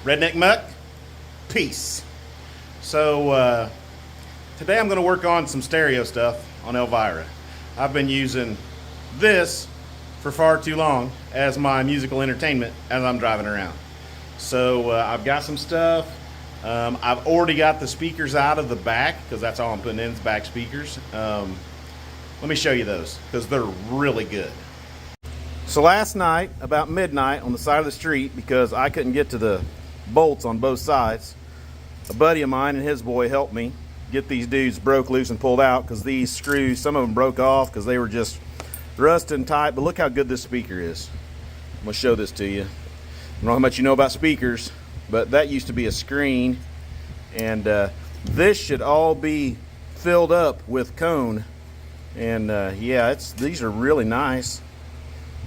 Redneck Mukk, peace. So today I'm going to work on some stereo stuff on HELVIRA. I've been using this for far too long as my musical entertainment as I'm driving around. So I've got some stuff. I've already got the speakers out of the back because that's all I'm putting in is back speakers. Let me show you those because they're really good. So last night, about midnight, on the side of the street, because I couldn't get to the bolts on both sides, a buddy of mine and his boy helped me get these dudes broke loose and pulled out because these screws, some of them broke off because they were just rusted and tight. But look how good this speaker is. I'm going to show this to you. I don't know how much you know about speakers, but that used to be a screen, and this should all be filled up with cone. And yeah, these are really nice.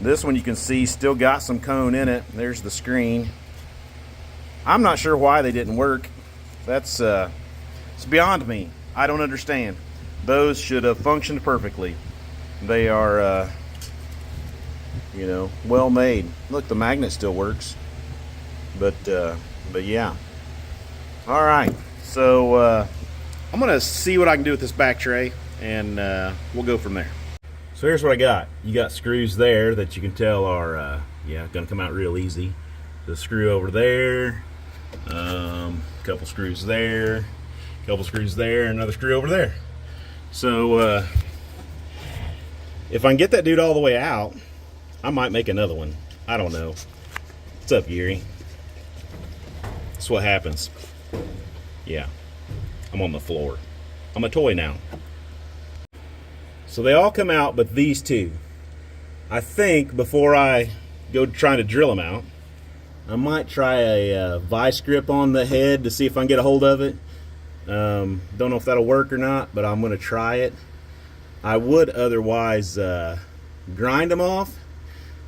This one you can see still got some cone in it. There's the screen. I'm not sure why they didn't work. That's it's beyond me. I don't understand. Those should have functioned perfectly. They are you know, well made. Look, the magnet still works. But yeah. All right. So I'm gonna see what I can do with this back tray, and we'll go from there. So here's what I got. You got screws there that you can tell are yeah, gonna come out real easy. The screw over there, couple screws there, couple screws there, another screw over there. So if I can get that dude all the way out, I might make another one. I don't know. What's up, Yuri? That's what happens. Yeah, I'm on the floor. I'm a toy now. So they all come out, but these two. I think before I go trying to drill them out, I might try a vice grip on the head to see if I can get a hold of it. Don't know if that'll work or not, but I'm going to try it. I would otherwise grind them off,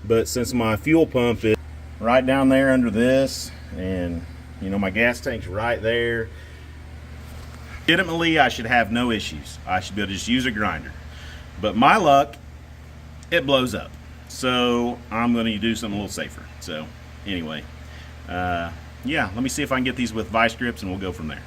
but since my fuel pump is right down there under this, and you know my gas tank's right there, legitimately I should have no issues. I should be able to just use a grinder. But my luck, it blows up. So I'm going to do something a little safer. So anyway, yeah, let me see if I can get these with vice grips, and we'll go from there.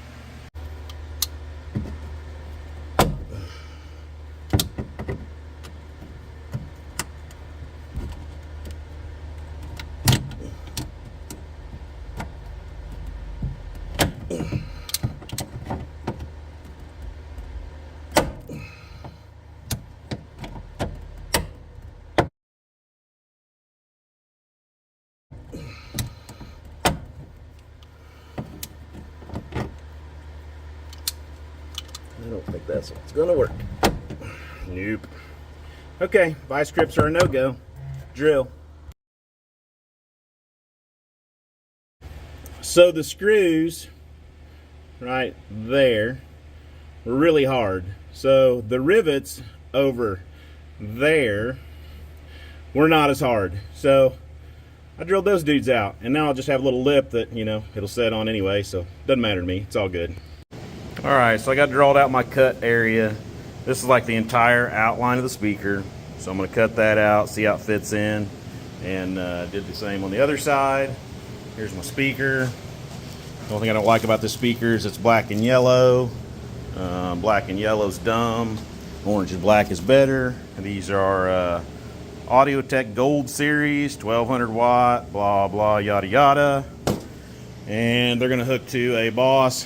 I don't think that's what's gonna work. Nope. Okay, vice grips are a no-go. Drill. So the screws right there were really hard. So the rivets over there were not as hard. So I drilled those dudes out, and now I'll just have a little lip that, you know, it'll set on anyway, so doesn't matter to me. It's all good. All right, so I got drilled out my cut area. This is like the entire outline of the speaker. So I'm gonna cut that out, see how it fits in, and did the same on the other side. Here's my speaker. The only thing I don't like about this speaker is it's black and yellow. Black and yellow's dumb. Orange and black is better. And these are Audio-Tech Gold Series, 1200 watt, blah, blah, yada, yada. And they're gonna hook to a Boss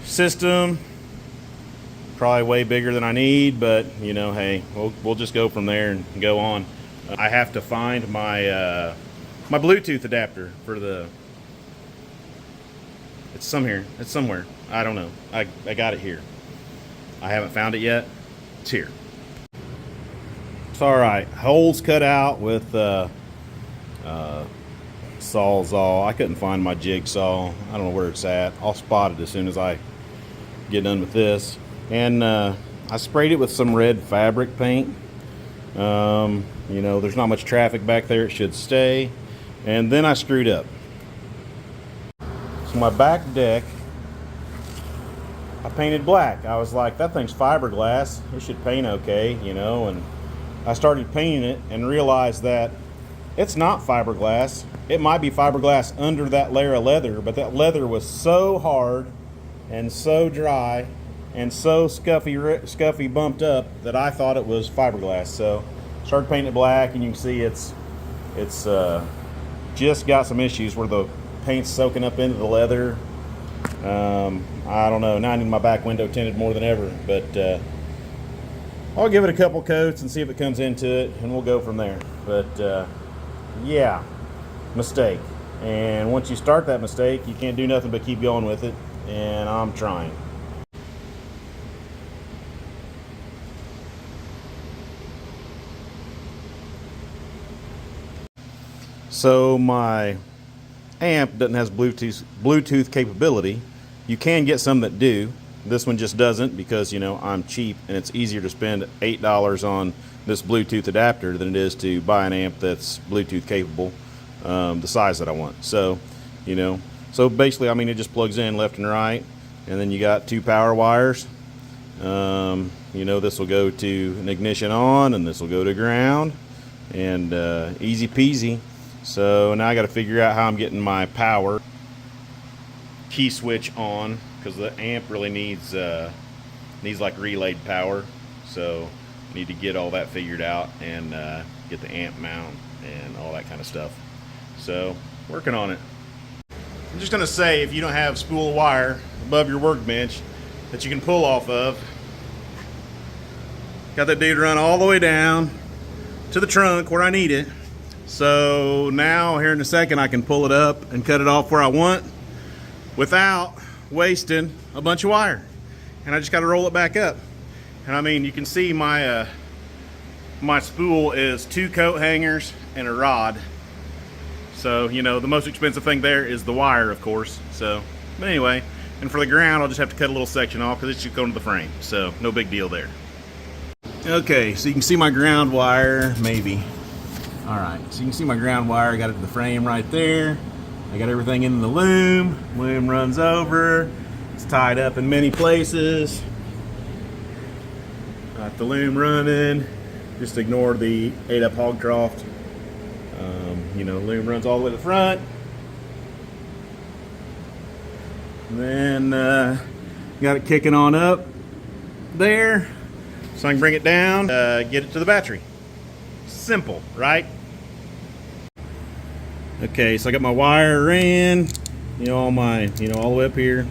system, probably way bigger than I need, but you know, hey, we'll just go from there and go on. I have to find my my Bluetooth adapter for the. It's somewhere. I don't know. I got it here. I haven't found it yet. It's here. It's all right. Holes cut out with Sawzall. I couldn't find my jigsaw. I don't know where it's at. I'll spot it as soon as I get done with this. And I sprayed it with some red fabric paint. You know, there's not much traffic back there. It should stay. And then I screwed up. So my back deck, I painted black. I was like, that thing's fiberglass. It should paint okay, you know. And I started painting it and realized that it's not fiberglass. It might be fiberglass under that layer of leather, but that leather was so hard and so dry and so scuffy bumped up that I thought it was fiberglass. So started painting it black, and you can see it's just got some issues where the paint's soaking up into the leather. I don't know, now I need my back window tinted more than ever, but I'll give it a couple coats and see if it comes into it, and we'll go from there. But yeah, mistake. And once you start that mistake, you can't do nothing but keep going with it, and I'm trying. So my amp doesn't have Bluetooth capability. You can get some that do. This one just doesn't, because, you know, I'm cheap, and it's easier to spend $8 on this Bluetooth adapter than it is to buy an amp that's Bluetooth capable, the size that I want. So, you know, so basically, I mean, it just plugs in left and right, and then you got 2 power wires. You know, this will go to an ignition on, and this will go to ground, and easy peasy. So now I got to figure out how I'm getting my power key switch on, because the amp really needs like relayed power. So I need to get all that figured out, and get the amp mount and all that kind of stuff. So working on it. I'm just gonna say, if you don't have spool of wire above your workbench that you can pull off of, got that dude run all the way down to the trunk where I need it. So now here in a second I can pull it up and cut it off where I want without wasting a bunch of wire. And I just got to roll it back up. And I mean, you can see my my spool is 2 coat hangers and a rod. So, you know, the most expensive thing there is the wire, of course. So, but anyway, and for the ground, I'll just have to cut a little section off because it's just going to the frame. So no big deal there. Okay, so you can see my ground wire, maybe. All right, so you can see my ground wire. I got it to the frame right there. I got everything in the loom. Loom runs over. It's tied up in many places. Got the loom running. Just ignore the 8-up hog trough. You know, loom runs all the way to the front. And then got it kicking on up there, so I can bring it down, get it to the battery. Simple, right? Okay, so I got my wire in, you know, all my, you know, all the way up here.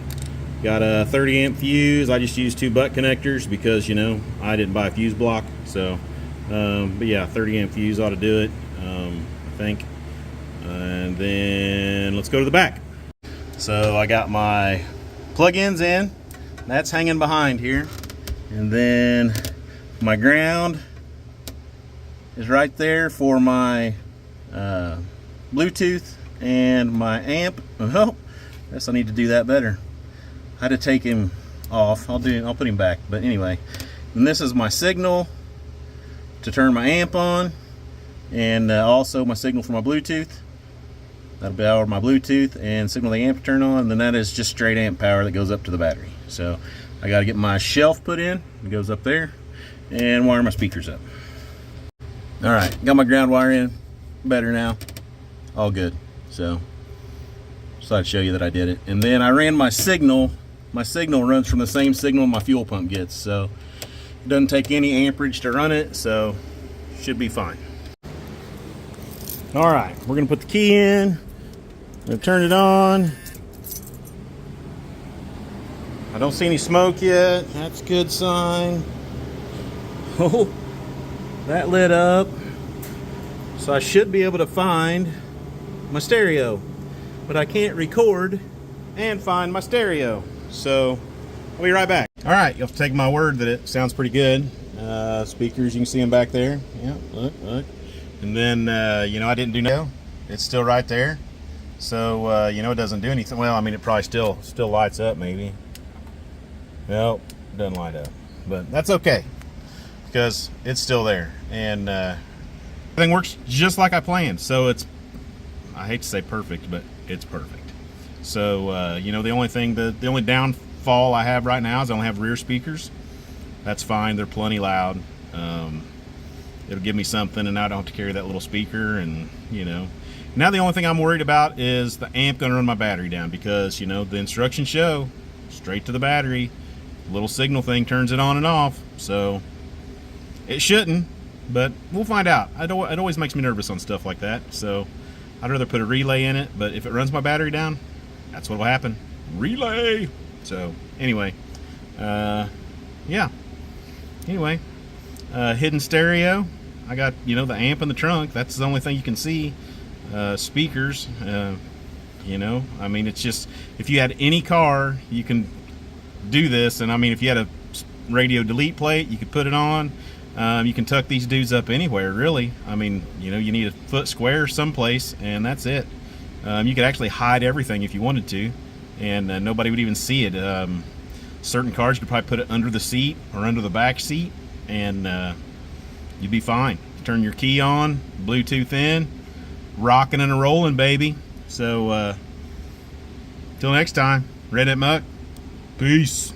Got a 30 amp fuse. I just used 2 butt connectors because, you know, I didn't buy a fuse block. So, but yeah, 30 amp fuse ought to do it, I think. And then let's go to the back. So I got my plug-ins in. That's hanging behind here. And then my ground is right there for my Bluetooth and my amp. Oh, I guess I need to do that better. I had to take him off. I'll put him back. But anyway, and this is my signal to turn my amp on, and also my signal for my Bluetooth. That'll power my Bluetooth and signal the amp to turn on. And then that is just straight amp power that goes up to the battery. So I got to get my shelf put in. It goes up there, and wire my speakers up. All right, got my ground wire in. Better now. All good. So I'd show you that I did it. And then I ran my signal. My signal runs from the same signal my fuel pump gets, so it doesn't take any amperage to run it, so should be fine. All right, we're gonna put the key in. I'm gonna turn it on. I don't see any smoke yet. That's a good sign. Oh, that lit up. So I should be able to find my stereo, but I can't record and find my stereo. So I'll be right back. All right, you'll have to take my word that it sounds pretty good. Speakers, you can see them back there. Yeah, look. And then, you know, I didn't do no. It's still right there. So, you know, it doesn't do anything. Well, I mean, it probably still lights up, maybe. Nope, doesn't light up. But that's okay, because it's still there. And everything works just like I planned. So it's, I hate to say perfect, but it's perfect. So, you know, the only downfall I have right now is I only have rear speakers. That's fine, they're plenty loud. it'll give me something, and I don't have to carry that little speaker. And now the only thing I'm worried about is the amp gonna run my battery down, because the instructions show straight to the battery. Little signal thing turns it on and off, so it shouldn't, but we'll find out. It always makes me nervous on stuff like that, so I'd rather put a relay in it. But if it runs my battery down, that's what will happen. Relay. So anyway, yeah. Anyway, hidden stereo. I got the amp in the trunk. That's the only thing you can see. Speakers. I mean, it's just, if you had any car, you can do this. And I mean, if you had a radio delete plate, you could put it on. You can tuck these dudes up anywhere, really. I mean, you need a foot square someplace, and that's it. You could actually hide everything if you wanted to, and nobody would even see it. Certain cars, you could probably put it under the seat or under the back seat, and you'd be fine. Turn your key on, Bluetooth in, rocking and a rolling, baby. So till next time, Redneck Mukk, peace.